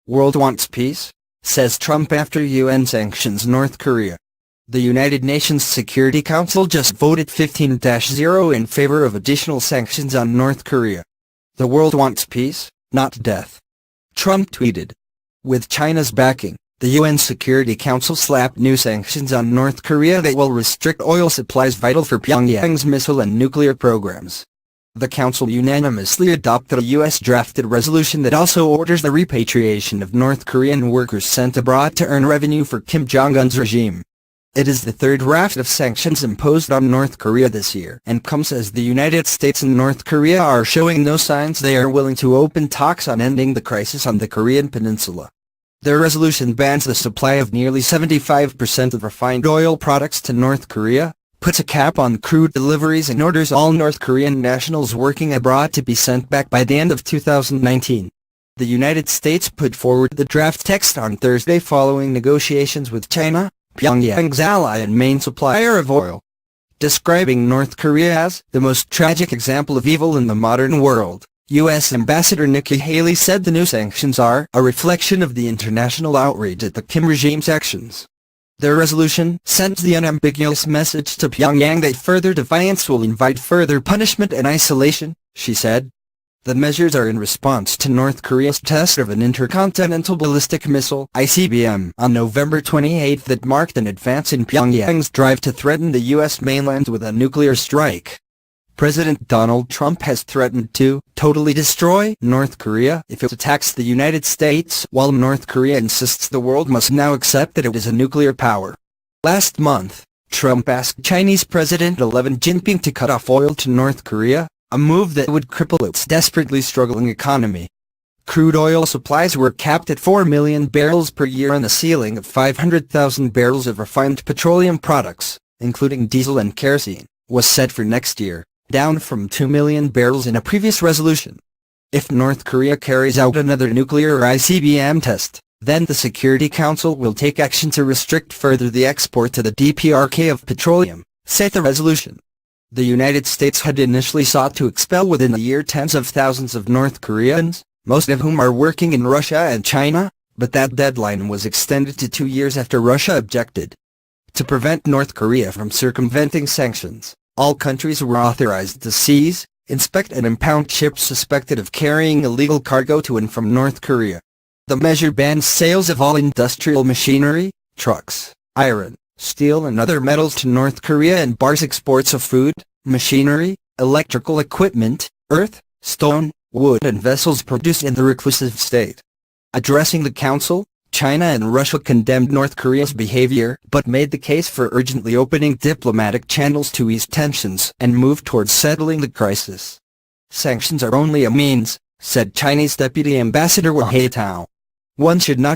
World wants peace, says Trump after UN sanctions North Korea. The United Nations Security Council just voted 15-0 in favor of additional sanctions on North Korea. The world wants peace, not death. Trump tweeted. With China's backing, the UN Security Council slapped new sanctions on North Korea that will restrict oil supplies vital for Pyongyang's missile and nuclear programs. The Council unanimously adopted a U.S.-drafted resolution that also orders the repatriation of North Korean workers sent abroad to earn revenue for Kim Jong-un's regime. It is the third raft of sanctions imposed on North Korea this year and comes as the United States and North Korea are showing no signs they are willing to open talks on ending the crisis on the Korean peninsula. Their resolution bans the supply of nearly 75% of refined oil products to North Korea, puts a cap on crude deliveries and orders all North Korean nationals working abroad to be sent back by the end of 2019. The United States put forward the draft text on Thursday following negotiations with China, Pyongyang's ally and main supplier of oil. Describing North Korea as the most tragic example of evil in the modern world, U.S. Ambassador Nikki Haley said the new sanctions are a reflection of the international outrage at the Kim regime's actions. Their resolution sends the unambiguous message to Pyongyang that further defiance will invite further punishment and isolation, she said. The measures are in response to North Korea's test of an intercontinental ballistic missile (ICBM) on November 28 that marked an advance in Pyongyang's drive to threaten the U.S. mainland with a nuclear strike. President Donald Trump has threatened to totally destroy North Korea if it attacks the United States, while North Korea insists the world must now accept that it is a nuclear power. Last month, Trump asked Chinese President Xi Jinping to cut off oil to North Korea, a move that would cripple its desperately struggling economy. Crude oil supplies were capped at 4 million barrels per year and a ceiling of 500,000 barrels of refined petroleum products, including diesel and kerosene, was set for next year, down from 2 million barrels in a previous resolution. If North Korea carries out another nuclear or ICBM test, then the Security Council will take action to restrict further the export to the DPRK of petroleum, said the resolution. The United States had initially sought to expel within a year tens of thousands of North Koreans, most of whom are working in Russia and China, but that deadline was extended to 2 years after Russia objected. To prevent North Korea from circumventing sanctions, all countries were authorized to seize, inspect and impound ships suspected of carrying illegal cargo to and from North Korea. The measure bans sales of all industrial machinery, trucks, iron, steel and other metals to North Korea and bars exports of food, machinery, electrical equipment, earth, stone, wood and vessels produced in the reclusive state. Addressing the Council, China and Russia condemned North Korea's behavior but made the case for urgently opening diplomatic channels to ease tensions and move towards settling the crisis. Sanctions are only a means, said Chinese Deputy Ambassador Wang Haitao. One should not